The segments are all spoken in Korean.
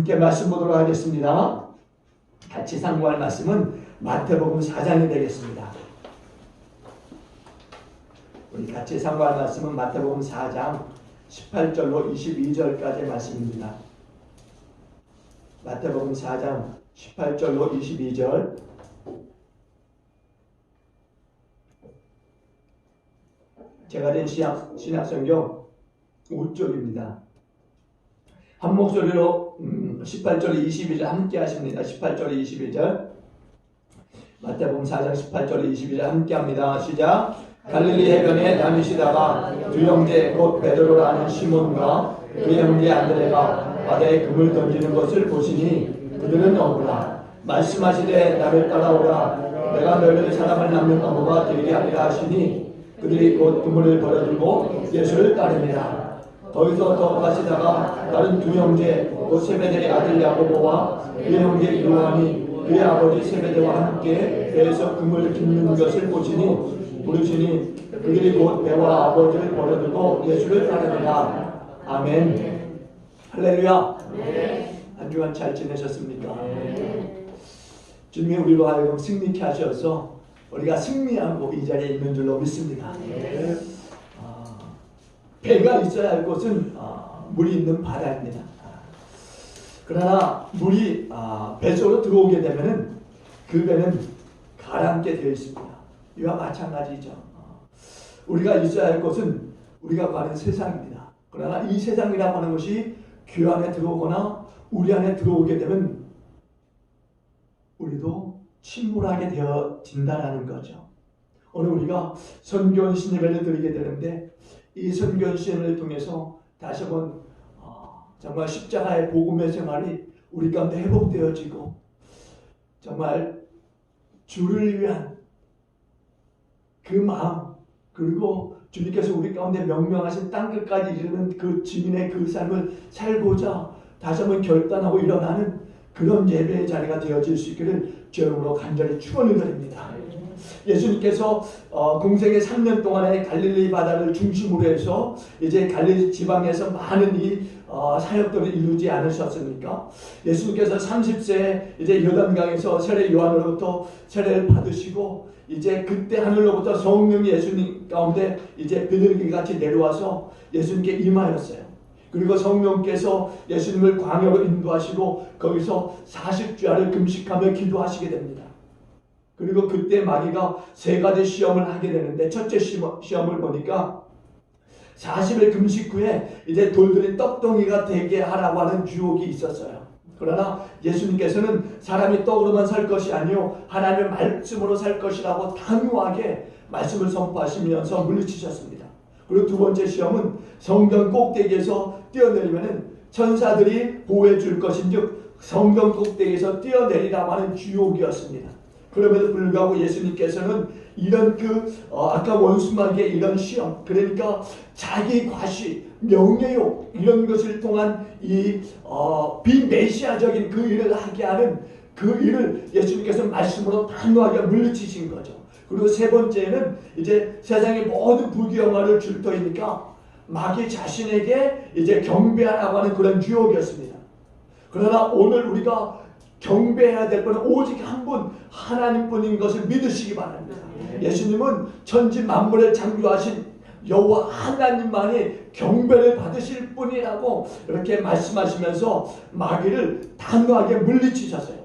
함께 말씀 보도록 하겠습니다. 같이 상고할 말씀은 마태복음 4장이 되겠습니다. 우리 같이 상고할 말씀은 마태복음 4장 18절로 22절까지의 말씀입니다. 마태복음 4장 18절로 22절. 제가 된 신약성경 5쪽입니다. 한 목소리로 18절 22절 함께 하십니다. 18절 22절 마태복음 4장 18절 22절 함께 합니다. 시작. 갈릴리 해변에 다니시다가 두 형제 곧 베드로라는 시몬과 그의 형제 안드레가 바다에 금을 던지는 것을 보시니 그들은 어부라. 말씀하시되 나를 따라오라. 내가 너희를 사람을 낚는 어부가 되게 하리라 하시니 그들이 곧 그물을 버려두고 예수를 따르니라. 거기서 더 가시다가 다른 두 형제 곧 세베대의 아들 야고보와 그의 형제 요한이 그의 아버지 세베대와 함께 배에서 금을 깁는 것을 보시니 부르시니 그들이 곧 배와 아버지를 버려두고 예수를 따르니라. 아멘. 할렐루야. 한 주간 잘 지내셨습니까? 주님이 우리로 하여금 승리케 하셔서 우리가 승리하고 이 자리에 있는 줄로 믿습니다. 배가 있어야 할 곳은 물이 있는 바다입니다. 그러나 물이 배 속으로 들어오게 되면은 그 배는 가라앉게 되어 있습니다. 이와 마찬가지죠. 우리가 있어야 할 곳은 우리가 가는 세상입니다. 그러나 이 세상이라고 하는 것이 교회 안에 들어오거나 우리 안에 들어오게 되면 우리도 침몰하게 되어진다는 거죠. 오늘 우리가 선교헌신 예배를 드리게 되는데 이 선교헌신을 통해서 다시 한번 정말 십자가의 복음의 생활이 우리 가운데 회복되어지고 정말 주를 위한 그 마음, 그리고 주님께서 우리 가운데 명령하신 땅끝까지 이르는 그 지민의 그 삶을 살고자 다시 한번 결단하고 일어나는 그런 예배의 자리가 되어질 수 있기를 주님으로 간절히 축원을 드립니다. 예수님께서 공생의 3년 동안에 갈릴리 바다를 중심으로 해서 이제 갈릴리 지방에서 많은 이 사역들을 이루지 않으셨습니까? 예수님께서 30세에 이제 요단강에서 세례 요한으로부터 세례를 받으시고 이제 그때 하늘로부터 성령이 예수님 가운데 이제 비둘기 같이 내려와서 예수님께 임하였어요. 그리고 성령께서 예수님을 광야로 인도하시고 거기서 40주야를 금식하며 기도하시게 됩니다. 그리고 그때 마귀가 세 가지 시험을 하게 되는데 첫째 시험을 보니까 40일 금식 후에 이제 돌들이 떡덩이가 되게 하라고 하는 유혹이 있었어요. 그러나 예수님께서는 사람이 떡으로만 살 것이 아니요 하나님의 말씀으로 살 것이라고 단호하게 말씀을 선포하시면서 물리치셨습니다. 그리고 두 번째 시험은 성전 꼭대기에서 뛰어내리면은 천사들이 보호해 줄 것인즉 성전 꼭대기에서 뛰어내리라고 하는 유혹이었습니다. 그럼에도 불구하고 예수님께서는 이런 아까 원수마귀의 이런 시험, 그러니까 자기 과시, 명예욕 이런 것을 통한 이 비메시아적인 그 일을 하게 하는 그 일을 예수님께서 말씀으로 단호하게 물리치신 거죠. 그리고 세 번째는 이제 세상의 모든 부귀영화를 줄 터이니까 마귀 자신에게 이제 경배하라고 하는 그런 유혹이었습니다. 그러나 오늘 우리가 경배해야 될 것은 오직 한 분 하나님뿐인 것을 믿으시기 바랍니다. 예수님은 천지 만물을 창조하신 여호와 하나님만이 경배를 받으실 분이라고 이렇게 말씀하시면서 마귀를 단호하게 물리치셨어요.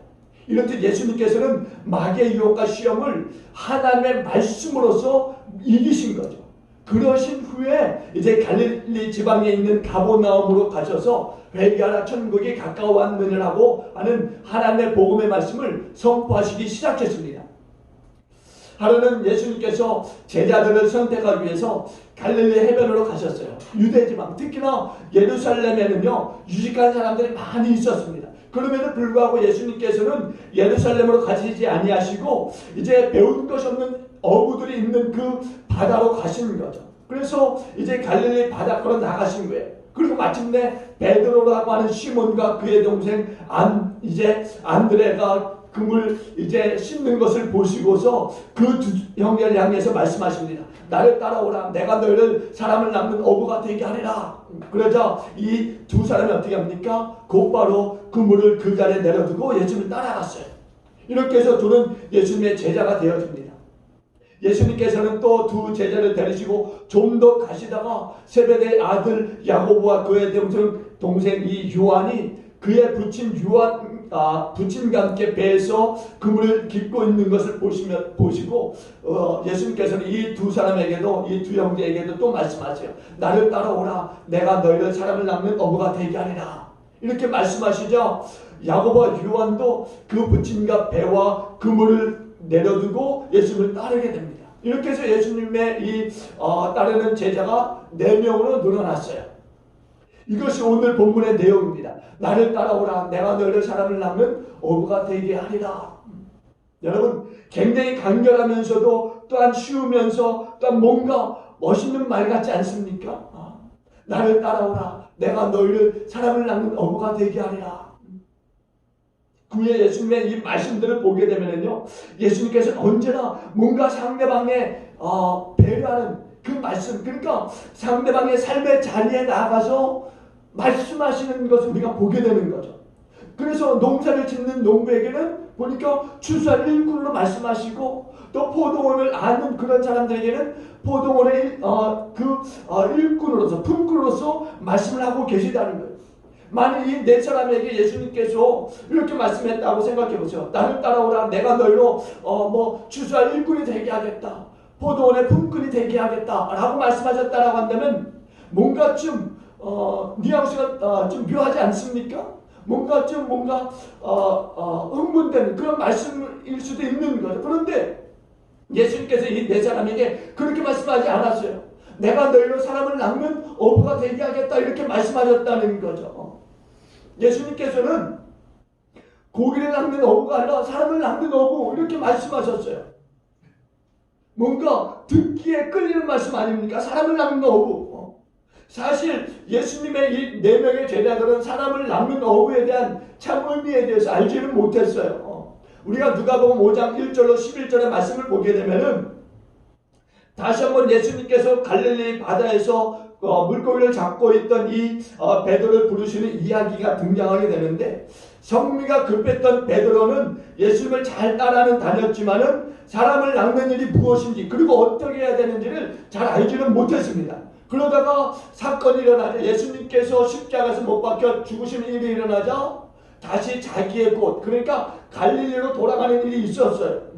이렇듯 예수님께서는 마귀의 유혹과 시험을 하나님의 말씀으로서 이기신 거죠. 그러신 후에 이제 갈릴리 지방에 있는 가버나움으로 가셔서 회개하라 천국이 가까워왔느니라고 하는 하나님의 복음의 말씀을 선포하시기 시작했습니다. 하루는 예수님께서 제자들을 선택하기 위해서 갈릴리 해변으로 가셨어요. 유대지방, 특히나 예루살렘에는요 유식한 사람들이 많이 있었습니다. 그럼에도 불구하고 예수님께서는 예루살렘으로 가시지 아니하시고 이제 배운 것이 없는 어부들이 있는 그 바다로 가시는 거죠. 그래서 이제 갈릴리 바닷가로 나가신 거예요. 그리고 마침내 베드로라고 하는 시몬과 그의 동생 안드레가 금을 이제 씻는 것을 보시고서 그 두 형제를 향해서 말씀하십니다. 나를 따라오라. 내가 너희를 사람을 낚는 어부가 되게 하리라. 그러자 이 두 사람이 어떻게 합니까? 곧바로 그물을 그 자리에 내려두고 예수님을 따라갔어요. 이렇게 해서 둘은 예수님의 제자가 되어집니다. 예수님께서는 또 두 제자를 데리시고 좀 더 가시다가 세베대의 아들 야고보와 그의 동생 이 요한이 그의 부친과 함께 배에서 그물을 깃고 있는 것을 보시고 예수님께서는 이 두 사람에게도, 이 두 형제에게도 또 말씀하세요. 나를 따라오라. 내가 너희를 사람을 낚는 어부가 되게 하리라. 이렇게 말씀하시죠. 야고보와 요한도 그 부친과 배와 그물을 내려두고 예수님을 따르게 됩니다. 이렇게 해서 예수님의 따르는 제자가 4명으로 늘어났어요. 이것이 오늘 본문의 내용입니다. 나를 따라오라. 내가 너희를 사람을 낚는 어부가 되게 하리라. 여러분, 굉장히 간결하면서도 또한 쉬우면서 또한 뭔가 멋있는 말 같지 않습니까? 나를 따라오라. 내가 너희를 사람을 낚는 어부가 되게 하리라. 그의 예수님의 이 말씀들을 보게 되면요, 예수님께서는 언제나 뭔가 상대방의 배려하는 그 말씀, 그러니까 상대방의 삶의 자리에 나가서 말씀하시는 것을 우리가 보게 되는 거죠. 그래서 농사를 짓는 농부에게는 보니까 추수할 일꾼으로 말씀하시고, 또 포도원을 아는 그런 사람들에게는 포도원의 일꾼으로서, 품꾼으로서 말씀을 하고 계시다는 거예요. 만일 이 4사람에게 예수님께서 이렇게 말씀했다고 생각해 보세요. 나를 따라오라. 내가 너희로 추수할 일꾼이 되게 하겠다. 포도원의 품꾼이 되게 하겠다. 라고 말씀하셨다라고 한다면 뭔가 좀 뉘앙스가 좀 묘하지 않습니까? 뭔가 흥분되는 그런 말씀일 수도 있는 거죠. 그런데 예수님께서 이 4사람에게 그렇게 말씀하지 않았어요. 내가 너희로 사람을 낚는 어부가 되게 하겠다. 이렇게 말씀하셨다는 거죠. 예수님께서는 고기를 낚는 어부가 아니라 사람을 낚는 어부 이렇게 말씀하셨어요. 뭔가 듣기에 끌리는 말씀 아닙니까? 사람을 낚는 어부. 사실 예수님의 이 4명의 제자들은 사람을 낚는 어부에 대한 참 의미에 대해서 알지는 못했어요. 우리가 누가복음 5장 1절로 11절의 말씀을 보게 되면은 다시 한번 예수님께서 갈릴리 바다에서 물고기를 잡고 있던 이 베드로를 부르시는 이야기가 등장하게 되는데, 성미가 급했던 베드로는 예수님을 잘 따라는 다녔지만은 사람을 낚는 일이 무엇인지 그리고 어떻게 해야 되는지를 잘 알지는 못했습니다. 그러다가 사건이 일어나자, 예수님께서 십자가에서 못 박혀 죽으시는 일이 일어나자 다시 자기의 곳, 그러니까 갈릴리로 돌아가는 일이 있었어요.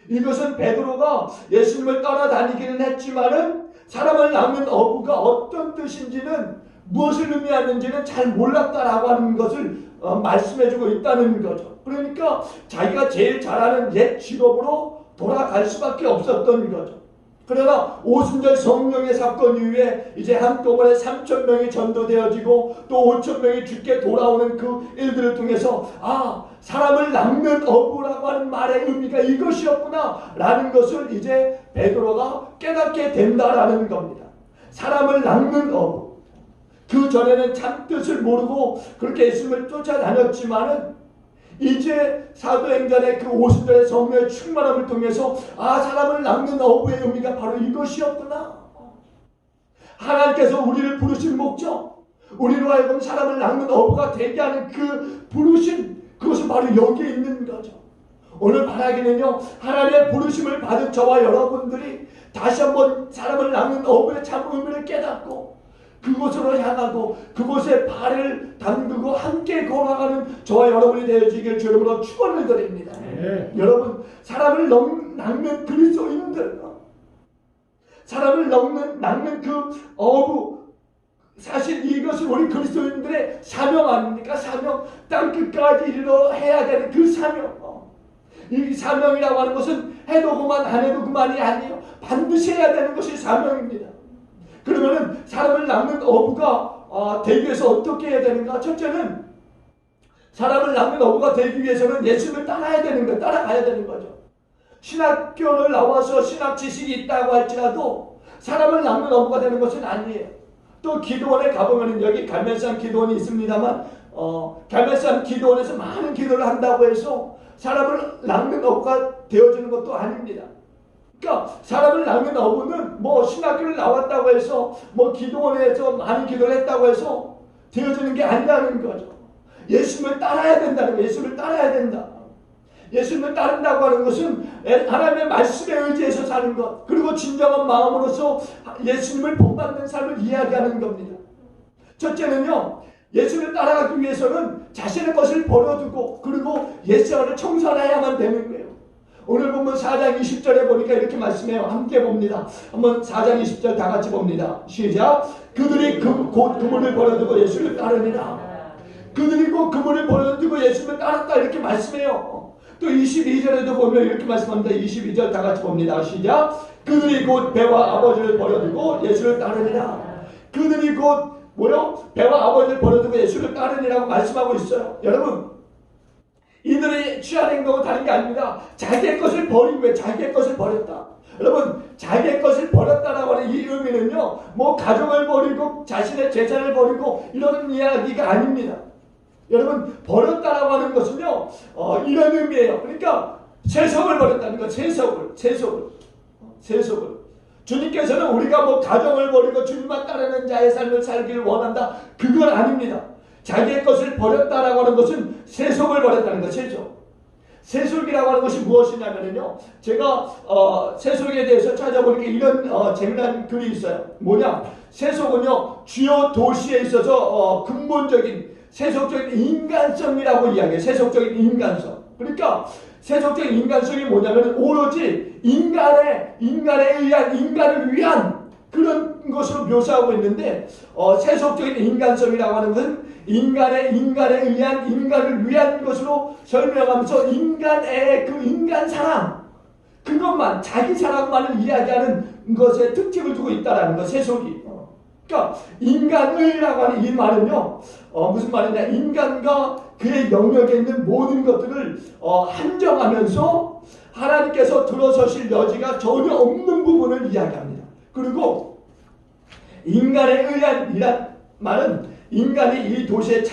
이것은 베드로가 예수님을 따라다니기는 했지만은 사람을 낚는 어부가 어떤 뜻인지는, 무엇을 의미하는지는 잘 몰랐다라고 하는 것을 말씀해주고 있다는 거죠. 그러니까 자기가 제일 잘하는 옛 직업으로 돌아갈 수밖에 없었던 거죠. 그러나 오순절 성령의 사건 이후에 이제 한꺼번에 3,000명이 전도되어지고 또 5,000명이 죽게 돌아오는 그 일들을 통해서 사람을 낚는 어부라고 하는 말의 의미가 이것이었구나 라는 것을 이제 베드로가 깨닫게 된다라는 겁니다. 사람을 낚는 어부. 그 전에는 참 뜻을 모르고 그렇게 예수님을 쫓아다녔지만은 이제 사도행전의 그 오순절의 성령의 충만함을 통해서 사람을 낚는 어부의 의미가 바로 이것이었구나. 하나님께서 우리를 부르신 목적, 우리로 하여금 사람을 낚는 어부가 되게 하는 그 부르심, 그것은 바로 여기에 있는 거죠. 오늘 바라기는요, 하나님의 부르심을 받은 저와 여러분들이 다시 한번 사람을 낚는 어부의 참 의미를 깨닫고 그곳으로 향하고 그곳에 발을 담그고 함께 걸어가는 저와 여러분이 되어지길 주님으로 축원을 드립니다. 네. 여러분, 사람을 낚는 그리스도인들, 사람을 낚는 그 어부, 사실 이것이 우리 그리스도인들의 사명 아닙니까? 사명, 땅끝까지 이르러 해야 되는 그 사명. 이 사명이라고 하는 것은 해도 그만 안 해도 그만이 아니에요. 반드시 해야 되는 것이 사명입니다. 그러면은 사람을 낚는 어부가 되기 위해서 어떻게 해야 되는가? 첫째는 사람을 낚는 어부가 되기 위해서는 예수님을 따라가야 되는 거죠. 신학교를 나와서 신학 지식이 있다고 할지라도 사람을 낚는 어부가 되는 것은 아니에요. 또 기도원에 가보면 여기 갈멜산 기도원이 있습니다만 갈멜산 기도원에서 많은 기도를 한다고 해서 사람을 낚는 어부가 되어지는 것도 아닙니다. 그러니까 사람을 낚는 어부는 뭐 신학교를 나왔다고 해서 뭐 기도원에서 많은 기도를 했다고 해서 되어지는 게 아니라는 거죠. 예수님을 따라야 된다는 거예요. 예수님을 따라야 된다. 예수님을 따른다고 하는 것은 하나님의 말씀에 의지해서 사는 것, 그리고 진정한 마음으로서 예수님을 본받는 삶을 이야기하는 겁니다. 첫째는요, 예수를 따라가기 위해서는 자신의 것을 버려두고 그리고 옛생활을 청산해야만 되는 거예요. 오늘 보면 4장 20절에 보니까 이렇게 말씀해요. 함께 봅니다. 한번 4장 20절 다 같이 봅니다. 시작. 그들이 곧 그물을 버려두고 예수를 따르니라. 그들이 곧 그물을 버려두고 예수를 따랐다 이렇게 말씀해요. 또 22절에도 보면 이렇게 말씀합니다. 22절 다 같이 봅니다. 시작. 그들이 곧 배와 아버지를 버려두고 예수를 따르니라. 그들이 곧 배와 아버지를 버려두고 예수를 따르니라고 말씀하고 있어요. 여러분, 이들이 취한 행동은 다른 게 아닙니다. 자기의 것을 버린 거예요. 자기의 것을 버렸다. 여러분, 자기의 것을 버렸다라고 하는 이 의미는요, 뭐 가정을 버리고 자신의 재산을 버리고 이런 이야기가 아닙니다. 여러분, 버렸다라고 하는 것은요, 이런 의미예요. 그러니까 세속을 버렸다는 거. 세속을. 주님께서는 우리가 뭐 가정을 버리고 주님만 따르는 자의 삶을 살기를 원한다, 그건 아닙니다. 자기의 것을 버렸다라고 하는 것은 세속을 버렸다는 거. 세속이라고 하는 것이 무엇이냐면요, 제가 세속에 대해서 찾아보니까 이런 재미난 글이 있어요. 뭐냐, 세속은요 주요 도시에 있어서 근본적인 세속적인 인간성이라고 이야기해요. 세속적인 인간성. 그러니까 세속적인 인간성이 뭐냐면 오로지 인간에 의한, 인간을 위한 그런 것으로 묘사하고 있는데, 세속적인 인간성이라고 하는 것은 인간에 의한, 인간을 위한 것으로 설명하면서 인간의 그 인간 사랑, 그것만, 자기 사랑만을 이야기하는 것에 특징을 두고 있다는 거, 세속이. 그러니까 인간의라고 하는 이 말은요, 무슨 말이냐, 인간과 그의 영역에 있는 모든 것들을 한정하면서 하나님께서 들어서실 여지가 전혀 없는 부분을 이야기합니다. 그리고 인간에 의한 이란 말은 인간이 이 도시의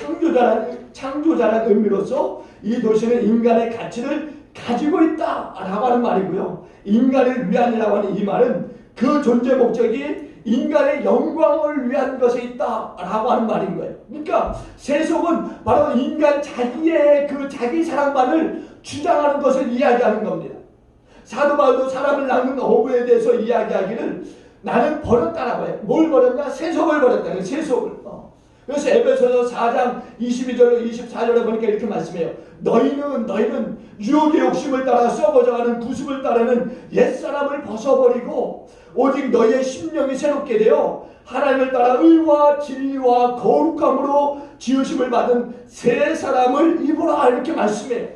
창조자라는 의미로서 이 도시는 인간의 가치를 가지고 있다라고 하는 말이고요. 인간을 위한이라고 하는 이 말은 그 존재 목적이 인간의 영광을 위한 것에 있다라고 하는 말인 거예요. 그러니까 세속은 바로 인간 자기의 그 자기 사랑만을 주장하는 것을 이야기하는 겁니다. 사도 바울도 사람을 낚는 어부에 대해서 이야기하기를 나는 버렸다라고 해요. 뭘 버렸냐? 세속을 버렸다는 거예요. 세속을. 그래서 에베소서 4장 22절 24절에 보니까 이렇게 말씀해요. 너희는 유혹의 욕심을 따라 썩어져가는 구습을 따르는 옛사람을 벗어버리고 오직 너희의 심령이 새롭게 되어 하나님을 따라 의와 진리와 거룩함으로 지으심을 받은 새 사람을 입으라 이렇게 말씀해요.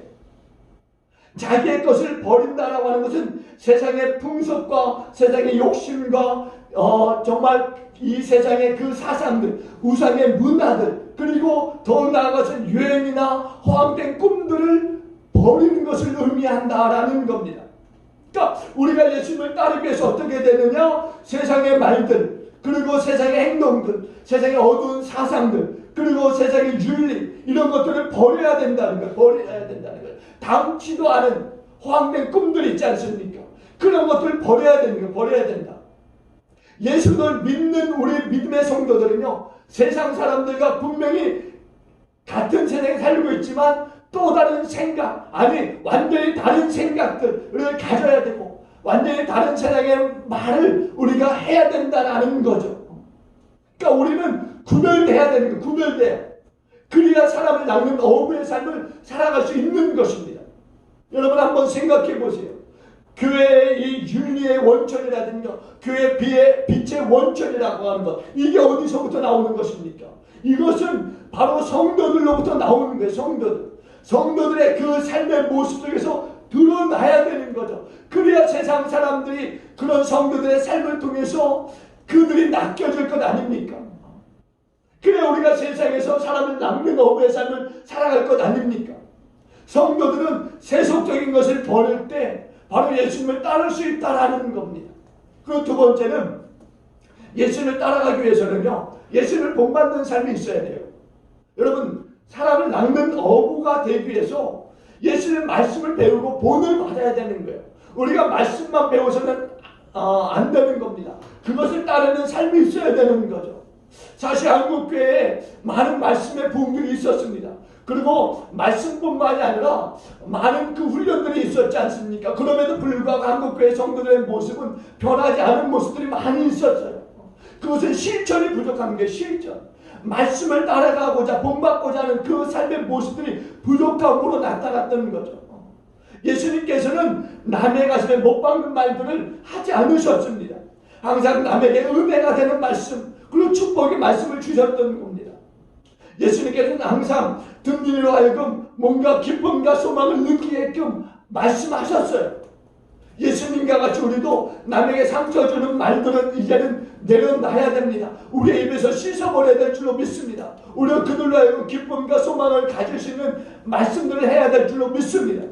자기의 것을 버린다라고 하는 것은 세상의 풍습과 세상의 욕심과 정말 이 세상의 그 사상들, 우상의 문화들, 그리고 더 나아가서 유행이나 허황된 꿈들을 버리는 것을 의미한다라는 겁니다. 그러니까 우리가 예수님을 따르기 위해서 어떻게 되느냐? 세상의 말들, 그리고 세상의 행동들, 세상의 어두운 사상들, 그리고 세상의 윤리, 이런 것들을 버려야 된다는 거예요. 버려야 된다는 거예요. 당치도 않은 허황된 꿈들 있지 않습니까? 그런 것들을 버려야 되는 거예요. 버려야 된다. 예수를 믿는 우리 믿음의 성도들은요, 세상 사람들과 분명히 같은 세상에 살고 있지만 또 다른 생각, 아니 완전히 다른 생각들을 가져야 되고 완전히 다른 세상의 말을 우리가 해야 된다는 거죠. 그러니까 우리는 구별돼야 되는 거예요. 구별돼야. 그래야 사람을 낚는 어부의 삶을 살아갈 수 있는 것입니다. 여러분 한번 생각해 보세요. 교회의 이 윤리의 원천이라든가 교회 빛의 원천이라고 하는 것, 이게 어디서부터 나오는 것입니까? 이것은 바로 성도들로부터 나오는 거예요. 성도들의 그 삶의 모습 속에서 드러나야 되는 거죠. 그래야 세상 사람들이 그런 성도들의 삶을 통해서 그들이 낚여질 것 아닙니까? 그래야 우리가 세상에서 사람을 낚는 어부의 삶을 살아갈 것 아닙니까? 성도들은 세속적인 것을 버릴 때 바로 예수님을 따를 수 있다라는 겁니다. 그리고 두 번째는 예수님을 따라가기 위해서는요, 예수님을 본받는 삶이 있어야 돼요. 여러분, 사람을 낚는 어부가 되기 위해서 예수님의 말씀을 배우고 본을 받아야 되는 거예요. 우리가 말씀만 배워서는 안 되는 겁니다. 그것을 따르는 삶이 있어야 되는 거죠. 사실 한국교회에 많은 말씀의 부흥들이 있었습니다. 그리고 말씀뿐만이 아니라 많은 그 훈련들이 있었지 않습니까? 그럼에도 불구하고 한국교회 성도들의 모습은 변하지 않은 모습들이 많이 있었어요. 그것은 실천이 부족한 게 실천. 말씀을 따라가고자 본받고자 하는 그 삶의 모습들이 부족함으로 나타났던 거죠. 예수님께서는 남의 가슴에 못 박는 말들을 하지 않으셨습니다. 항상 남에게 은혜가 되는 말씀, 그리고 축복의 말씀을 주셨던 겁니다. 예수님께서는 항상 듣는 이로 하여금 뭔가 기쁨과 소망을 느끼게끔 말씀하셨어요. 예수님과 같이 우리도 남에게 상처 주는 말들은 이제는 내려놔야 됩니다. 우리의 입에서 씻어버려야 될 줄로 믿습니다. 우리가 그들로 하여금 기쁨과 소망을 가질 수 있는 말씀들을 해야 될 줄로 믿습니다.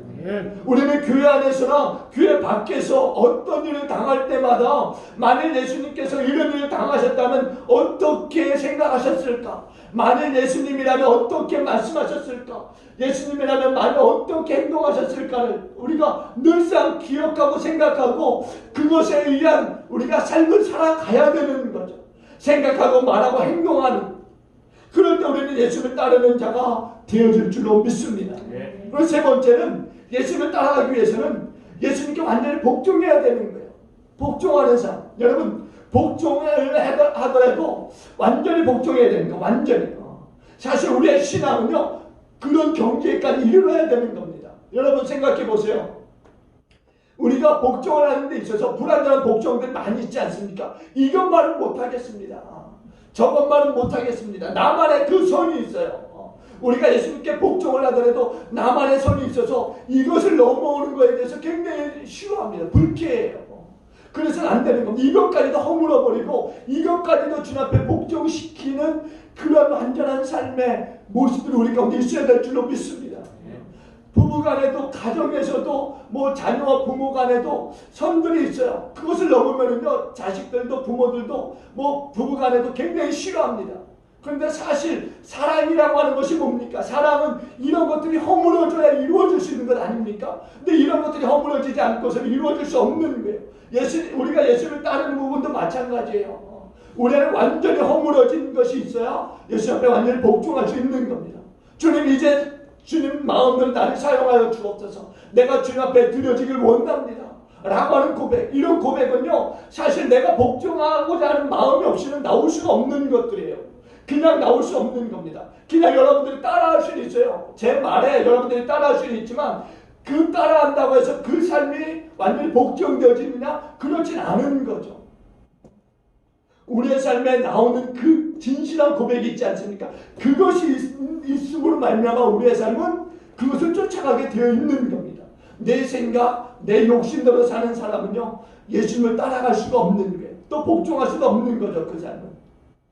우리는 교회 안에서나 교회 밖에서 어떤 일을 당할 때마다 만일 예수님께서 이런 일을 당하셨다면 어떻게 생각하셨을까? 만일 예수님이라면 어떻게 말씀하셨을까? 예수님이라면 만일 어떻게 행동하셨을까를 우리가 늘상 기억하고 생각하고 그것에 의한 우리가 삶을 살아가야 되는 거죠. 생각하고 말하고 행동하는, 그럴 때 우리는 예수를 따르는 자가 되어질 줄로 믿습니다. 그리고 세 번째는 예수를 따라가기 위해서는 예수님께 완전히 복종해야 되는 거예요. 복종하는 삶. 여러분, 복종을 하더라도 완전히 복종해야 되는 거예요. 완전히. 사실 우리의 신앙은요, 그런 경지에까지 이르러야 되는 겁니다. 여러분 생각해 보세요. 우리가 복종을 하는 데 있어서 불완전한 복종들이 많이 있지 않습니까? 이것만은 못하겠습니다. 저것만은 못하겠습니다. 나만의 그 선이 있어요. 우리가 예수님께 복종을 하더라도 나만의 선이 있어서 이것을 넘어오는 것에 대해서 굉장히 싫어합니다. 불쾌해요. 그래서는 안 되는 겁니다. 이것까지도 허물어버리고 이것까지도 주님 앞에 복종시키는 그런 완전한 삶의 모습들이 우리 가운데 있어야 될 줄로 믿습니다. 부부간에도 가정에서도 뭐 자녀와 부모간에도 선들이 있어요. 그것을 넘으면은요 자식들도 부모들도 뭐 부부간에도 굉장히 싫어합니다. 그런데 사실 사랑이라고 하는 것이 뭡니까? 사랑은 이런 것들이 허물어져야 이루어질 수 있는 것 아닙니까? 근데 이런 것들이 허물어지지 않고서는 이루어질 수 없는 거예요. 우리가 예수를 따르는 부분도 마찬가지예요. 우리는 완전히 허물어진 것이 있어야 예수 앞에 완전히 복종할 수 있는 겁니다. 주님, 이제 주님 마음을 나를 사용하여 주옵소서. 내가 주님 앞에 드려지길 원합니다. 라고 하는 고백. 이런 고백은요 사실 내가 복종하고자 하는 마음이 없이는 나올 수가 없는 것들이에요. 그냥 나올 수 없는 겁니다. 그냥 여러분들이 따라할 수는 있어요. 제 말에 여러분들이 따라할 수는 있지만 그 따라한다고 해서 그 삶이 완전히 복종되어지느냐? 그렇진 않은 거죠. 우리의 삶에 나오는 그 진실한 고백이 있지 않습니까? 그것이 있음으로 말미암아 우리의 삶은 그것을 쫓아가게 되어 있는 겁니다. 내 생각, 내 욕심대로 사는 사람은요 예수님을 따라갈 수가 없는 거예요. 또 복종할 수가 없는 거죠. 그 삶은.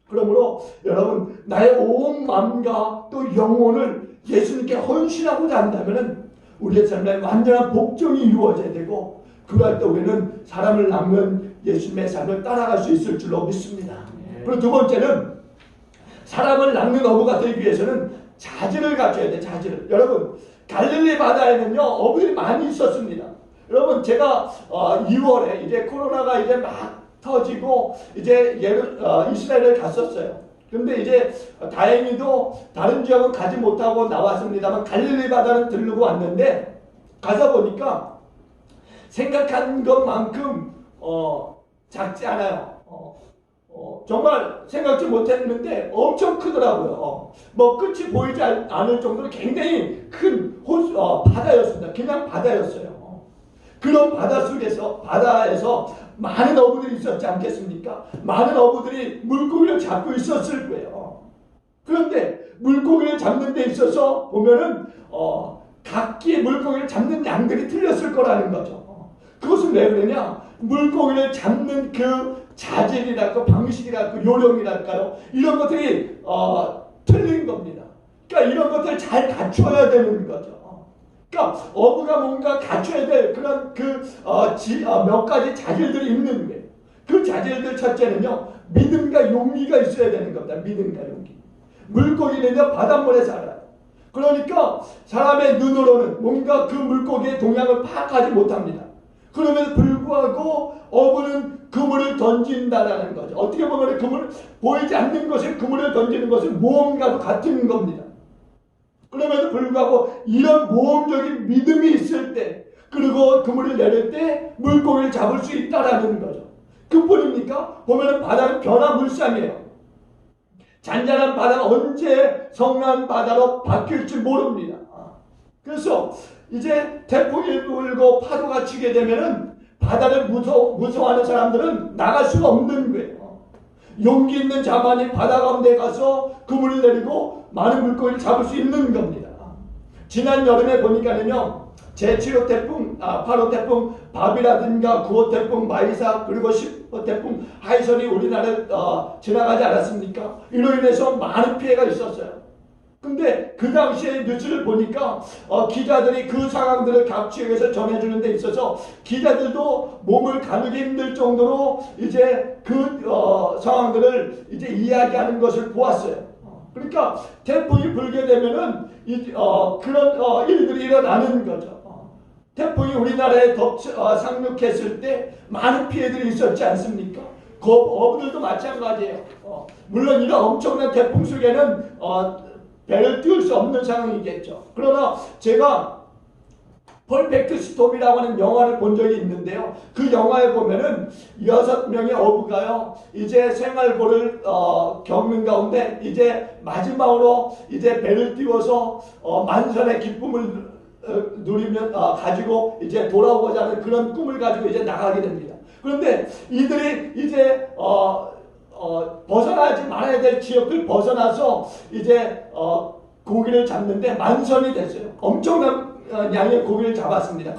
그러므로 여러분, 나의 온 마음과 또 영혼을 예수님께 헌신하고자 한다면 우리의 삶에 완전한 복종이 이루어져야 되고, 그럴 때 우리는 사람을 낚는 예수님의 삶을 따라갈 수 있을 줄로 믿습니다. 그리고 두 번째는 사람을 낚는 어부가 되기 위해서는 자질을 갖춰야 돼. 자질을. 여러분, 갈릴리 바다에는요 어부들이 많이 있었습니다. 여러분, 제가 2월에 이제 코로나가 이제 막 터지고 이제 이스라엘을 갔었어요. 근데 이제 다행히도 다른 지역은 가지 못하고 나왔습니다만 갈릴리 바다는 들르고 왔는데, 가서 보니까 생각한 것만큼 작지 않아요. 정말 생각지 못했는데 엄청 크더라고요. 뭐 끝이 보이지 않을 정도로 굉장히 큰 바다였습니다. 그냥 바다였어요. 그런 바다에서 많은 어부들이 있었지 않겠습니까? 많은 어부들이 물고기를 잡고 있었을 거예요. 그런데 물고기를 잡는 데 있어서 보면은 각기 물고기를 잡는 양들이 틀렸을 거라는 거죠. 그것은 왜 그러냐? 물고기를 잡는 그 자질이랄까, 방식이랄까, 요령이랄까요, 이런 것들이 틀린 겁니다. 그러니까 이런 것들을 잘 갖춰야 되는 거죠. 그러니까 어부가 뭔가 갖춰야 될 그런 몇 가지 자질들이 있는 거예요. 그 자질들 첫째는요, 믿음과 용기가 있어야 되는 겁니다. 믿음과 용기. 물고기는요 바닷물에 살아요. 그러니까 사람의 눈으로는 뭔가 그 물고기의 동향을 파악하지 못합니다. 그럼에도 불구하고 어부는 그물을 던진다라는 거죠. 어떻게 보면 그물, 보이지 않는 것에 그물을 던지는 것은 모험과도 같은 겁니다. 그럼에도 불구하고 이런 모험적인 믿음이 있을 때, 그리고 그물을 내릴 때 물고기를 잡을 수 있다라는 거죠. 그뿐입니까? 보면은 바다는 변화물상이에요. 잔잔한 바다가 언제 성난 바다로 바뀔지 모릅니다. 그래서 이제 태풍이 불고 파도가 치게 되면은 바다를 무서워하는 사람들은 나갈 수가 없는 거예요. 용기 있는 자만이 바다 가운데 가서 그물을 내리고 많은 물고기를 잡을 수 있는 겁니다. 지난 여름에 보니까는요, 제7호 태풍, 8호 태풍 바비라든가 9호 태풍 마이사, 그리고 10호 태풍 하이선이 우리나라를 지나가지 않았습니까? 이로 인해서 많은 피해가 있었어요. 근데 그 당시에 뉴스를 보니까 기자들이 그 상황들을 각 지역에서 전해주는 데 있어서 기자들도 몸을 가누기 힘들 정도로 이제 그 상황들을 이제 이야기하는 것을 보았어요. 그러니까 태풍이 불게 되면은 그런 일들이 일어나는 거죠. 태풍이 우리나라에 상륙했을 때 많은 피해들이 있었지 않습니까? 어부들도 마찬가지예요. 물론 이런 엄청난 태풍 속에는 배를 띄울 수 없는 상황이겠죠. 그러나 제가 퍼펙트 스톰이라고 하는 영화를 본 적이 있는데요. 그 영화에 보면은 6명의 어부가요, 이제 생활고를 겪는 가운데 이제 마지막으로 이제 배를 띄워서 만선의 기쁨을 누리면 가지고 이제 돌아오고자 하는 그런 꿈을 가지고 이제 나가게 됩니다. 그런데 이들이 이제 벗어나지 말아야 될 지역을 벗어나서 이제 고기를 잡는데 만선이 됐어요. 엄청난 양의 고기를 잡았습니다.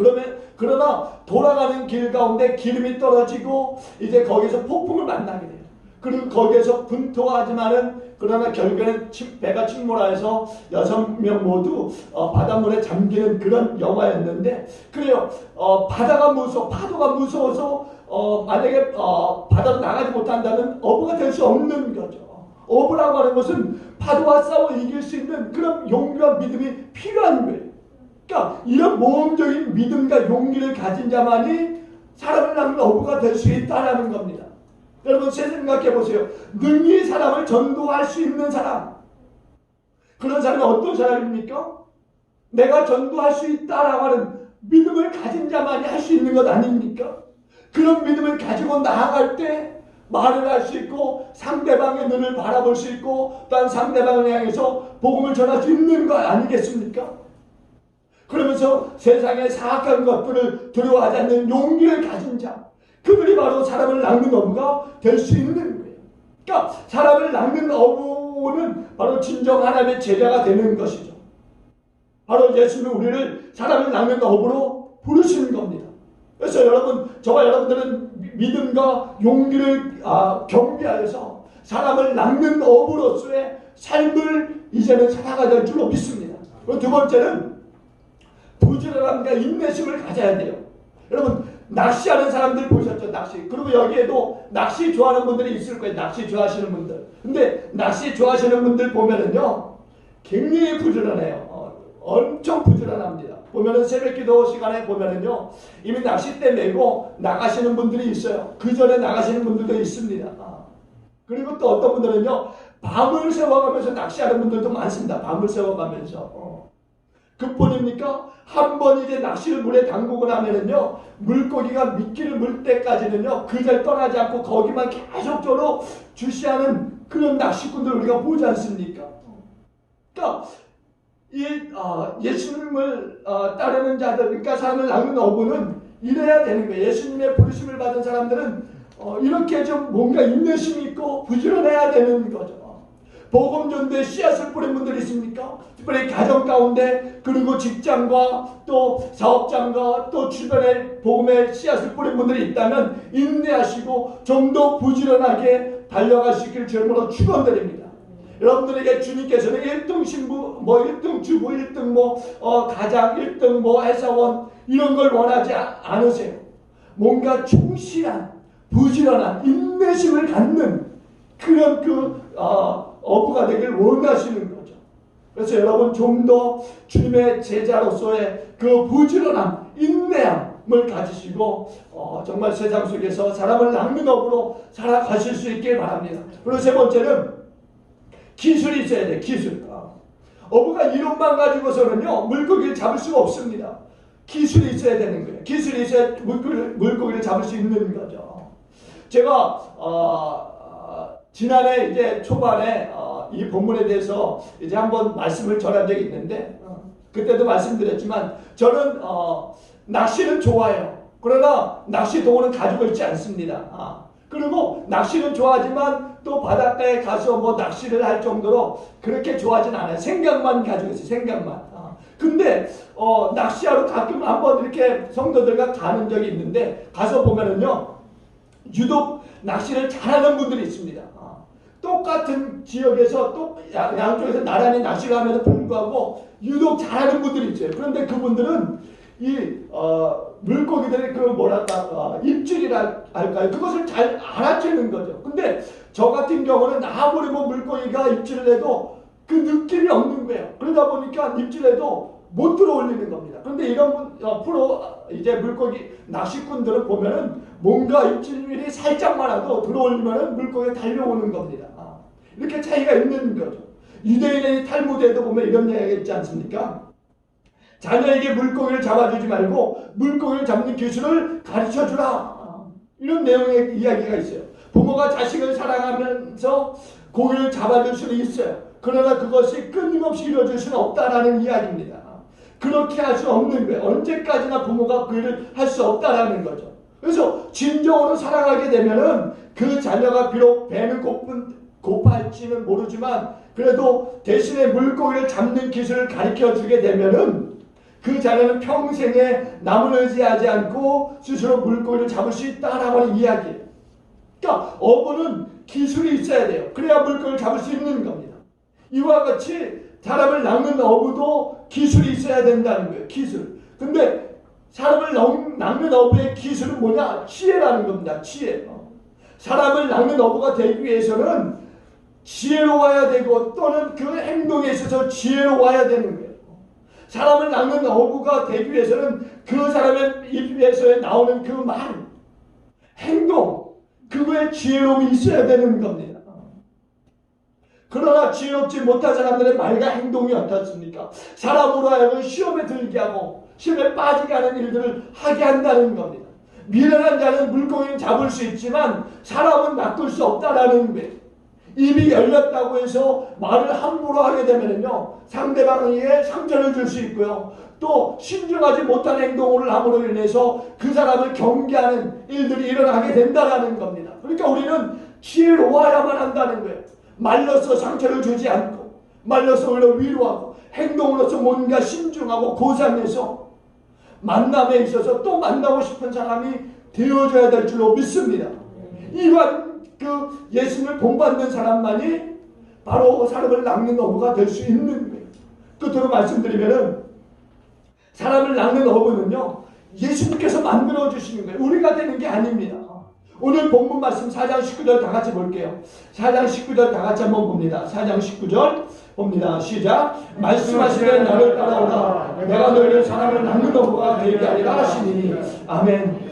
그러나 돌아가는 길 가운데 기름이 떨어지고 이제 거기서 폭풍을 만나게 돼요. 그리고 거기에서 분토하지만은 그러나 결국에는 배가 침몰하여서 6명 모두 바닷물에 잠기는 그런 영화였는데, 그래요. 바다가 파도가 무서워서 만약에 바다로 나가지 못한다면 어부가 될 수 없는 거죠. 어부라고 하는 것은 파도와 싸워 이길 수 있는 그런 용기와 믿음이 필요한 거예요. 그러니까 이런 모험적인 믿음과 용기를 가진 자만이 사람을 낳는 어부가 될 수 있다는 겁니다. 여러분 생각해 보세요. 능히 사람을 전도할 수 있는 사람, 그런 사람은 어떤 사람입니까? 내가 전도할 수 있다라고 하는 믿음을 가진 자만이 할 수 있는 것 아닙니까? 그런 믿음을 가지고 나아갈 때 말을 할 수 있고 상대방의 눈을 바라볼 수 있고 또한 상대방을 향해서 복음을 전할 수 있는 것 아니겠습니까? 그러면서 세상의 사악한 것들을 두려워하지 않는 용기를 가진 자, 그들이 바로 사람을 낚는 어부가 될 수 있는 거예요. 그러니까 사람을 낚는 어부는 바로 진정 하나님의 제자가 되는 것이죠. 바로 예수는 우리를 사람을 낚는 어부로 부르시는 겁니다. 그래서 여러분, 저와 여러분들은 믿음과 용기를 경비하여서 사람을 낚는 어부로서의 삶을 이제는 살아가야 될 줄로 믿습니다. 그리고 두 번째는 부지런함과 인내심을 가져야 돼요. 여러분, 낚시하는 사람들 보셨죠? 낚시. 그리고 여기에도 낚시 좋아하는 분들이 있을 거예요. 낚시 좋아하시는 분들. 근데 낚시 좋아하시는 분들 보면은요, 굉장히 부지런해요. 엄청 부지런합니다. 보면은 새벽기도 시간에 보면은요, 이미 낚싯대 메고 나가시는 분들이 있어요. 그 전에 나가시는 분들도 있습니다. 그리고 또 어떤 분들은요, 밤을 새워가면서 낚시하는 분들도 많습니다. 밤을 새워가면서. 그뿐입니까? 한 번 이제 낚시를 물에 담그고 나면은요, 물고기가 미끼를 물 때까지는요, 그 자리 떠나지 않고 거기만 계속적으로 주시하는 그런 낚시꾼들 우리가 보지 않습니까? 그러니까 예수님을 따르는 자들, 그러니까 사람을 낚는 어부는 이래야 되는 거예요. 예수님의 부르심을 받은 사람들은 이렇게 좀 뭔가 인내심이 있고 부지런해야 되는 거죠. 복음 전도에 씨앗을 뿌린 분들이 있습니까? 특별히 가정 가운데, 그리고 직장과 또 사업장과 또 주변에 복음의 씨앗을 뿌린 분들이 있다면 인내하시고 좀 더 부지런하게 달려갈 수 있기를 주님으로 축원드립니다. 여러분들에게 주님께서는 1등 신부, 1등 주부, 1등 가장, 1등 회사원 이런 걸 원하지 않으세요. 뭔가 충실한, 부지런한 인내심을 갖는 그런 어부가 되길 원하시는 거죠. 그래서 여러분 좀 더 주님의 제자로서의 그 부지런함, 인내함을 가지시고 정말 세상 속에서 사람을 낚는 업으로 살아가실 수 있길 바랍니다. 그리고 세 번째는 기술이 있어야 돼. 기술. 어부가 이론만 가지고서는요 물고기를 잡을 수가 없습니다. 기술이 있어야 되는 거예요. 기술이 있어야 물고기를 잡을 수 있는 거죠. 제가 지난해 이제 초반에 이 본문에 대해서 이제 한번 말씀을 전한 적이 있는데 그때도 말씀드렸지만 저는 낚시는 좋아해요. 그러나 낚시 도구는 가지고 있지 않습니다. 그리고 낚시는 좋아하지만 또 바닷가에 가서 뭐 낚시를 할 정도로 그렇게 좋아하진 않아요. 생각만 가지고 있어요. 생각만. 근데 낚시하러 가끔 한번 이렇게 성도들과 가는 적이 있는데 가서 보면은요 유독 낚시를 잘하는 분들이 있습니다. 똑같은 지역에서 양쪽에서 나란히 낚시를 하면서 불구하고 유독 잘하는 분들이 있어요. 그런데 그분들은 이 물고기들의 그 뭐랄까 입질이라 할까요? 그것을 잘 알아채는 거죠. 근데 저 같은 경우는 아무리 뭐 물고기가 입질을 해도 그 느낌이 없는 거예요. 그러다 보니까 입질해도 못 들어올리는 겁니다. 그런데 이런 프로 이제 물고기 낚시꾼들을 보면은 뭔가 입질률이 살짝만 하도 들어올리면은 물고기가 달려오는 겁니다. 이렇게 차이가 있는 거죠. 유대인의 탈무드에도 보면 이런 이야기가 있지 않습니까? 자녀에게 물고기를 잡아주지 말고 물고기를 잡는 기술을 가르쳐주라. 이런 내용의 이야기가 있어요. 부모가 자식을 사랑하면서 고기를 잡아줄 수는 있어요. 그러나 그것이 끊임없이 이루어질 수는 없다라는 이야기입니다. 그렇게 할 수 없는 거예요. 언제까지나 부모가 그 일을 할 수 없다라는 거죠. 그래서 진정으로 사랑하게 되면은 그 자녀가 비록 배는 고파할지는 모르지만 그래도 대신에 물고기를 잡는 기술을 가르쳐 주게 되면은 그 자녀는 평생에 남을 의지하지 않고 스스로 물고기를 잡을 수 있다라고 하는 이야기예요. 그러니까 어부는 기술이 있어야 돼요. 그래야 물고기를 잡을 수 있는 겁니다. 이와 같이 사람을 낚는 어부도 기술이 있어야 된다는 거예요. 기술. 근데 사람을 낚는 어부의 기술은 뭐냐? 지혜라는 겁니다. 지혜. 사람을 낚는 어부가 되기 위해서는 지혜로워야 되고 또는 그 행동에 있어서 지혜로워야 되는 거예요. 사람을 낚는 어부가 되기 위해서는 그 사람의 입에서 나오는 그 말, 행동, 그거에 지혜로움이 있어야 되는 겁니다. 그러나 지혜롭지 못한 사람들의 말과 행동이 어떻습니까? 사람으로 하여금 시험에 들게 하고 시험에 빠지게 하는 일들을 하게 한다는 겁니다. 미련한 자는 물고기는 잡을 수 있지만 사람은 낚을 수 없다라는 거예요. 입이 열렸다고 해서 말을 함부로 하게 되면요 상대방에게 상처를 줄 수 있고요. 또 신중하지 못한 행동을 함으로 인해서 그 사람을 경계하는 일들이 일어나게 된다는 겁니다. 그러니까 우리는 지혜로워야만 한다는 거예요. 말로써 상처를 주지 않고 말로써 오히려 위로하고 행동으로서 뭔가 신중하고 고상해서 만남에 있어서 또 만나고 싶은 사람이 되어줘야 될 줄로 믿습니다. 이러한 그 예수님을 본받는 사람만이 바로 사람을 낚는 어부가 될 수 있는 거예요. 끝으로 말씀드리면은 사람을 낚는 어부는요 예수님께서 만들어 주시는 거예요. 우리가 되는 게 아닙니다. 오늘 본문 말씀 4장 19절 다 같이 볼게요. 4장 19절 다 같이 한번 봅니다. 4장 19절 봅니다. 시작. 말씀하시되 나를 따라오라. 내가 너희를 사람을 낚는 어부가 되게 하리라 하시니. 아멘.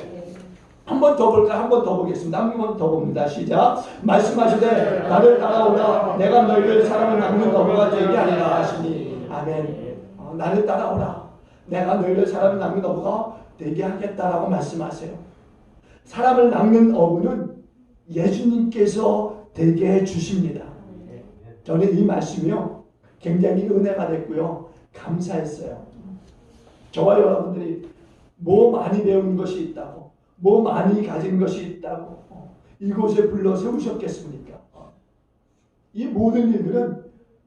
한 번 더 볼까요? 한 번 더 보겠습니다. 한 번 더 봅니다. 시작. 말씀하시되 나를 따라오라. 내가 너희를 사람을 낚는 어부가 되게 하리라 하시니. 아멘. 나를 따라오라. 내가 너희를 사람을 낚는 어부가 되게 하겠다라고 말씀하세요. 사람을 낚는 어부는 예수님께서 되게 해주십니다. 저는 이 말씀이요 굉장히 은혜가 됐고요 감사했어요. 저와 여러분들이 뭐 많이 배운 것이 있다고 뭐 많이 가진 것이 있다고 이곳에 불러 세우셨겠습니까? 이 모든 일들은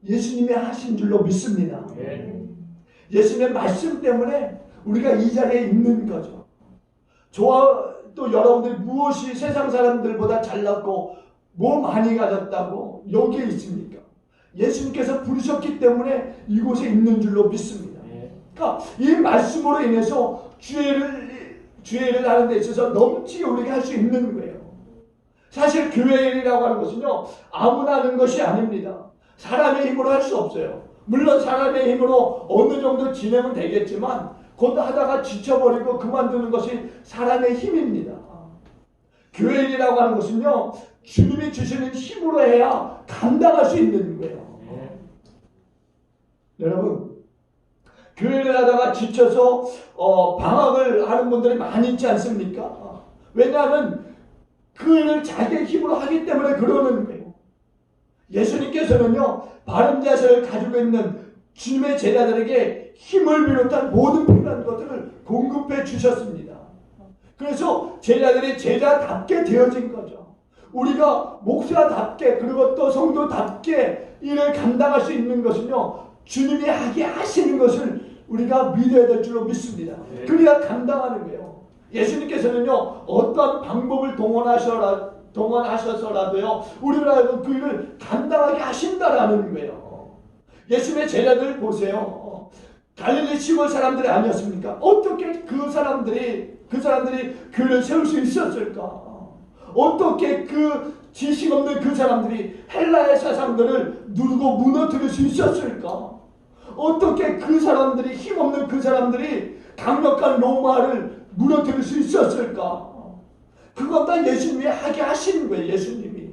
예수님이 하신 줄로 믿습니다. 예수님의 말씀 때문에 우리가 이 자리에 있는 거죠. 저와 또 여러분들이 무엇이 세상 사람들보다 잘났고 뭐 많이 가졌다고 여기에 있습니까? 예수님께서 부르셨기 때문에 이곳에 있는 줄로 믿습니다. 그러니까 이 말씀으로 인해서 주의를 하는 데 있어서 넘치게 우리가 할 수 있는 거예요. 사실 교회 일이라고 하는 것은요 아무나 하는 것이 아닙니다. 사람의 힘으로 할 수 없어요. 물론 사람의 힘으로 어느 정도 진행은 되겠지만 곧 하다가 지쳐버리고 그만두는 것이 사람의 힘입니다. 교회 일이라고 하는 것은요, 주님이 주시는 힘으로 해야 감당할 수 있는 거예요. 여러분, 교회를 하다가 지쳐서 방학을 하는 분들이 많이 있지 않습니까? 왜냐하면 그 일을 자기의 힘으로 하기 때문에 그러는 거예요. 예수님께서는요, 바른 자세를 가지고 있는 주님의 제자들에게 힘을 비롯한 모든 필요한 것들을 공급해 주셨습니다. 그래서 제자들이 제자답게 되어진 거죠. 우리가 목사답게, 그리고 또 성도답게 일을 감당할 수 있는 것은요, 주님이 하게 하시는 것을 우리가 믿어야 될 줄로 믿습니다. 그래야 감당하는 거예요. 예수님께서는요, 어떠한 방법을 동원하셔서라도요, 우리가 그 일을 감당하게 하신다라는 거예요. 예수님의 제자들 보세요. 갈릴리 시골 사람들이 아니었습니까? 어떻게 그 사람들이 교회를 세울 수 있었을까? 어떻게 그 지식 없는 그 사람들이 헬라의 사상들을 누르고 무너뜨릴 수 있었을까? 어떻게 그 사람들이, 힘없는 그 사람들이 강력한 로마를 무너뜨릴 수 있었을까? 그것 다 예수님이 하게 하시는 거예요. 예수님이.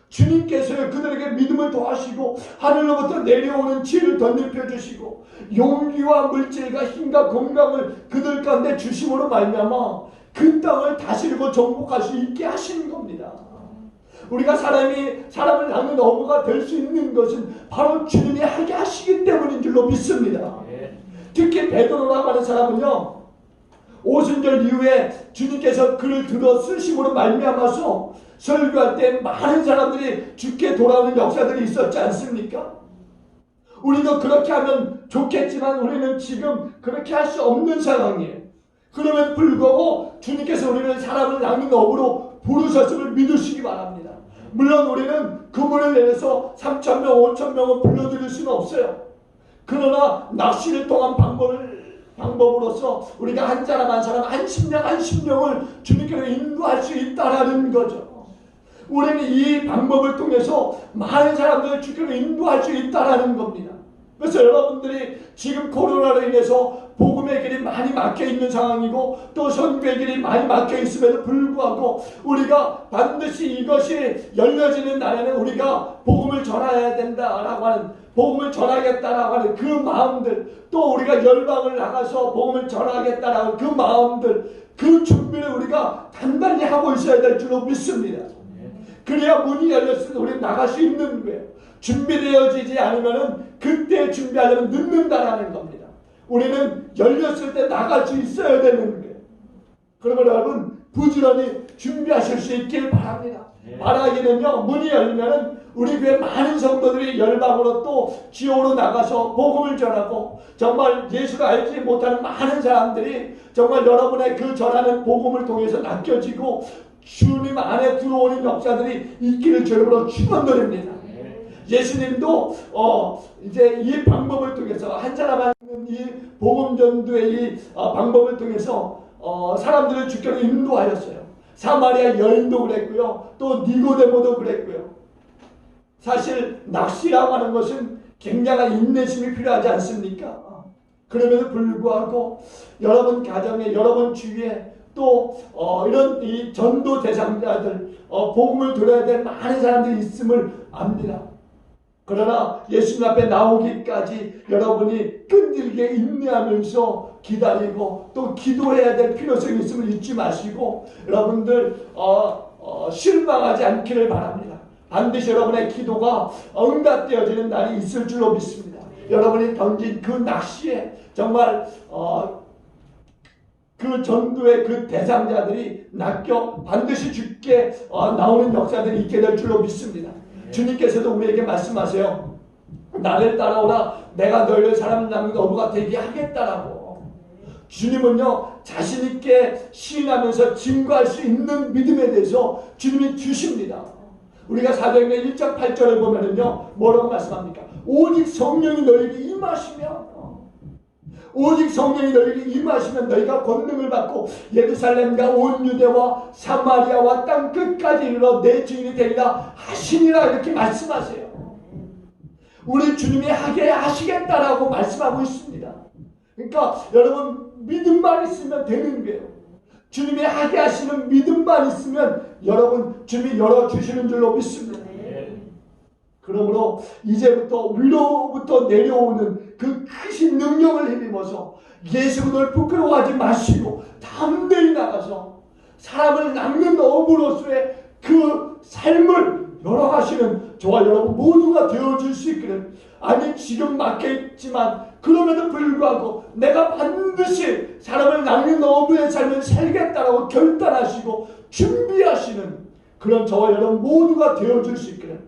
주님께서 그들에게 믿음을 더하시고 하늘로부터 내려오는 지혜를 덧입혀 주시고 용기와 물질과 힘과 건강을 그들 가운데 주심으로 말미암아 그 땅을 다스리고 정복할 수 있게 하시는 겁니다. 우리가 사람을 낳는 어부가 될 수 있는 것은 바로 주님이 하게 하시기 때문인 줄로 믿습니다. 특히 베드로라고 하는 사람은요, 오순절 이후에 주님께서 그를 들어 쓰심으로 말미암아서 설교할 때 많은 사람들이 죽게 돌아오는 역사들이 있었지 않습니까? 우리도 그렇게 하면 좋겠지만 우리는 지금 그렇게 할 수 없는 상황이에요. 그러면 불구하고 주님께서 우리를 사람을 낳는 업으로 부르셨음을 믿으시기 바랍니다. 물론 우리는 그물을 내려서 3,000명, 5,000명을 불러들일 수는 없어요. 그러나 낚시를 통한 방법으로서 우리가 한 사람 한 사람 한 심령을 주님께로 인도할 수 있다라는 거죠. 우리는 이 방법을 통해서 많은 사람들을 주께로 인도할 수 있다라는 겁니다. 그래서 여러분들이 지금 코로나로 인해서 복음의 길이 많이 막혀 있는 상황이고 또 선교의 길이 많이 막혀 있음에도 불구하고 우리가 반드시 이것이 열려지는 날에는 우리가 복음을 전해야 된다라고 하는, 복음을 전하겠다라고 하는 그 마음들, 또 우리가 열방을 나가서 복음을 전하겠다라고 하는 그 마음들, 그 준비를 우리가 단단히 하고 있어야 될 줄로 믿습니다. 그래야 문이 열렸을 때 우리는 나갈 수 있는 거예요. 준비되어지지 않으면 그때 준비하려면 늦는다라는 겁니다. 우리는 열렸을 때 나갈 수 있어야 되는 거예요. 그러면 여러분 부지런히 준비하실 수 있길 바랍니다. 바라기는요, 문이 열리면은 우리 교회 많은 성도들이 열방으로 또 지역으로 나가서 복음을 전하고 정말 예수를 알지 못하는 많은 사람들이 정말 여러분의 그 전하는 복음을 통해서 낚여지고 주님 안에 들어오는 역사들이 있기를 주님으로 축원드립니다. 예수님도 이제 이 방법을 통해서 한 사람 한 이 복음 전도의 이 방법을 통해서 사람들을 주께로 인도하였어요. 사마리아 여인도 그랬고요, 또 니고데모도 그랬고요. 사실 낚시라고 하는 것은 굉장한 인내심이 필요하지 않습니까? 그럼에도 불구하고 여러분 가정에, 여러분 주위에 또 이런 이 전도 대상자들, 복음을 들어야 될 많은 사람들이 있음을 압니다. 그러나 예수님 앞에 나오기까지 여러분이 끈질기게 인내하면서 기다리고 또 기도해야 될 필요성이 있음을 잊지 마시고 여러분들 실망하지 않기를 바랍니다. 반드시 여러분의 기도가 응답되어지는 날이 있을 줄로 믿습니다. 여러분이 던진 그 낚시에 정말 그 전도의 그 대상자들이 낚여 반드시 주께 나오는 역사들이 있게 될 줄로 믿습니다. 주님께서도 우리에게 말씀하세요. 나를 따라오라, 내가 너희를 사람 낳는 어부가 되게 하겠다라고. 주님은요, 자신 있게 시인하면서 증거할 수 있는 믿음에 대해서 주님이 주십니다. 우리가 사도행전 1장 8절을 보면은요, 뭐라고 말씀합니까? 오직 성령이 너희에게 임하시면, 오직 성령이 너희에게 임하시면 너희가 권능을 받고 예루살렘과 온 유대와 사마리아와 땅 끝까지 이르러 내 주인이 되리라 하시니라, 이렇게 말씀하세요. 우리 주님이 하게 하시겠다라고 말씀하고 있습니다. 그러니까 여러분 믿음만 있으면 되는 거예요. 주님이 하게 하시는 믿음만 있으면 여러분 주님이 열어주시는 줄로 믿습니다. 그러므로 이제부터 위로부터 내려오는 그 크신 능력을 힘입어서 예수님을 부끄러워하지 마시고 담대히 나가서 사람을 낚는 어부로서의 그 삶을 열어가시는 저와 여러분 모두가 되어줄 수 있기를. 아니 지금 막혀있지만 그럼에도 불구하고 내가 반드시 사람을 낚는 어부의 삶을 살겠다라고 결단하시고 준비하시는 그런 저와 여러분 모두가 되어줄 수 있기를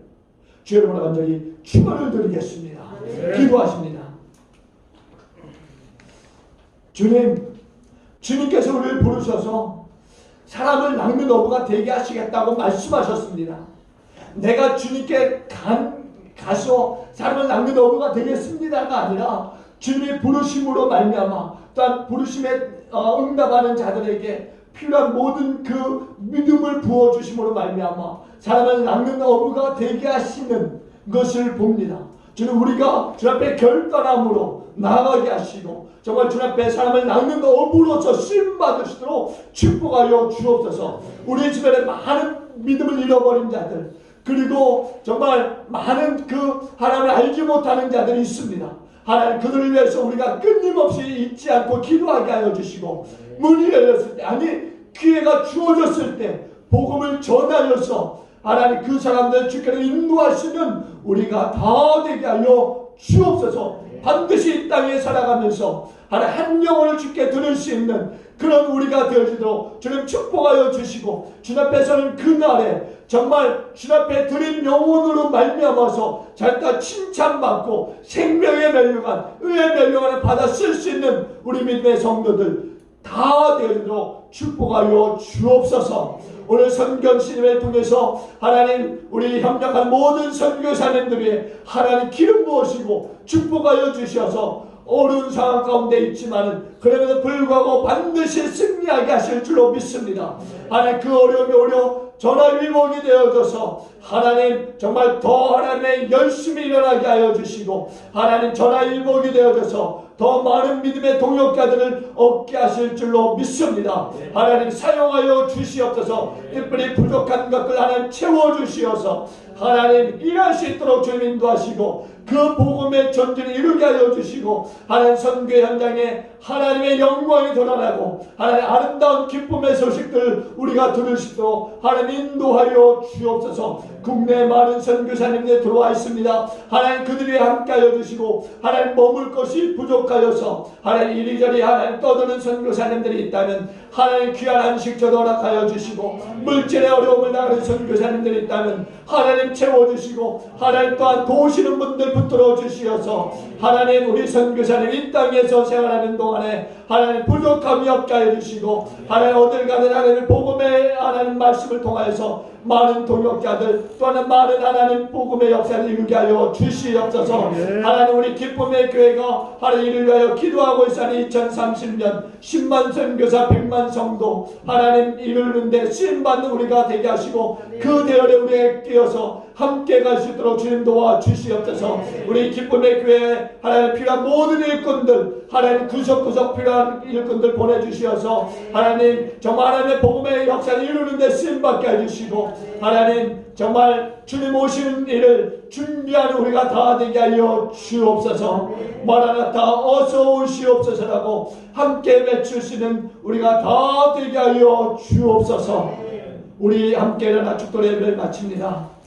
주 여러분의 간절히 축원을 드리겠습니다. 기도하십니다. 주님께서 우리를 부르셔서 사람을 낚는 어부가 되게 하시겠다고 말씀하셨습니다. 내가 주님께 가서 사람을 낚는 어부가 되겠습니다가 아니라 주님의 부르심으로 말미암아 또한 부르심에 응답하는 자들에게 필요한 모든 그 믿음을 부어주심으로 말미암아 사람을 낚는 어부가 되게 하시는 것을 봅니다. 주는 우리가 주 앞에 결단함으로 나아가게 하시고 정말 주 앞에 사람을 낚는 어부로서 쓰임받으시도록 축복하여 주옵소서. 우리 주변에 많은 믿음을 잃어버린 자들 그리고 정말 많은 그 하나님을 알지 못하는 자들이 있습니다. 하나님 그들을 위해서 우리가 끊임없이 잊지 않고 기도하게 하여 주시고 문이 열렸을 때 아니 기회가 주어졌을 때 복음을 전하여서 하나님 그 사람들 주께로 인도하시는 우리가 다 되게 하여 주옵소서. 반드시 이 땅에 살아가면서 하나님 한 영혼을 주께 드릴 수 있는 그런 우리가 되어지도록 주님 축복하여 주시고 주 앞에서는 그날에 정말 주 앞에 드린 영혼으로 말미암아서 잘다 칭찬받고 생명의 멸류관 의의 멸류관을 받아 쓸 수 있는 우리 믿음의 성도들 다 되도록 축복하여 주옵소서. 오늘 선견신임을 통해서 하나님 우리 협력한 모든 선교사님들이 하나님 기름 부으시고 축복하여 주셔서 어려운 상황 가운데 있지만은 그럼에도 불구하고 반드시 승리하게 하실 줄로 믿습니다. 하나님 그 어려움이 오려 전화위복이 되어져서 하나님 정말 더 하나님의 열심히 일어나게 하여 주시고 하나님 전화위복이 되어져서 더 많은 믿음의 동역자들을 얻게 하실 줄로 믿습니다. 하나님 사용하여 주시옵소서. 특별히 부족한 것들 하나님 채워주시어서 하나님 일할 수 있도록 주님 인도하시고 그 복음의 전진을 이루게 하여 주시고 하나님 선교 현장에 하나님의 영광이 드러나고 하나님 아름다운 기쁨의 소식들 우리가 들을 수 있도록 하나님 인도하여 주옵소서. 국내에 많은 선교사님들 들어와 있습니다. 하나님 그들이 함께 하여 주시고 하나님 머물 것이 부족하여서 하나님 이리저리 하나님 떠드는 선교사님들이 있다면 하나님 귀한 안식처도 허락하여 주시고 물질의 어려움을 당하는 선교사님들이 있다면 하나님 채워주시고 하나님 또한 도우시는 분들 붙들어 주시어서 하나님 우리 선교사님 이 땅에서 생활하는 동안에 하나님 부족함이 없게 하여 주시고 하나님 어딜 가든 하나님 복음의 하나님 말씀을 통하여서 많은 동역자들 또한 많은 하나님 복음의 역사를 이루게 하여 주시옵소서. 하나님 우리 기쁨의 교회가 하나님 이를 위하여 기도하고 있사니 2030년 10만 선교사 100만 성도 하나님 이루는데 쓰임받는 우리가 되게 하시고 그 대열에 우리에 끼어서 함께 갈 수 있도록 주님 도와 주시옵소서. 우리 기쁨의 교회에 하나님 필요한 모든 일꾼들 하나님 구석구석 필요한 일꾼들 보내주시어서 하나님 정말 하나님의 복음의 역사를 이루는데 쓰임받게 해주시고 하나님 정말 주님 오시는 일을 준비하는 우리가 다 되게 하여 주옵소서. 마라나타 어서 오시옵소서라고 함께 외치시는 우리가 다 되게 하여 주옵소서. 우리 함께 일어나 축도의 예배를 마칩니다.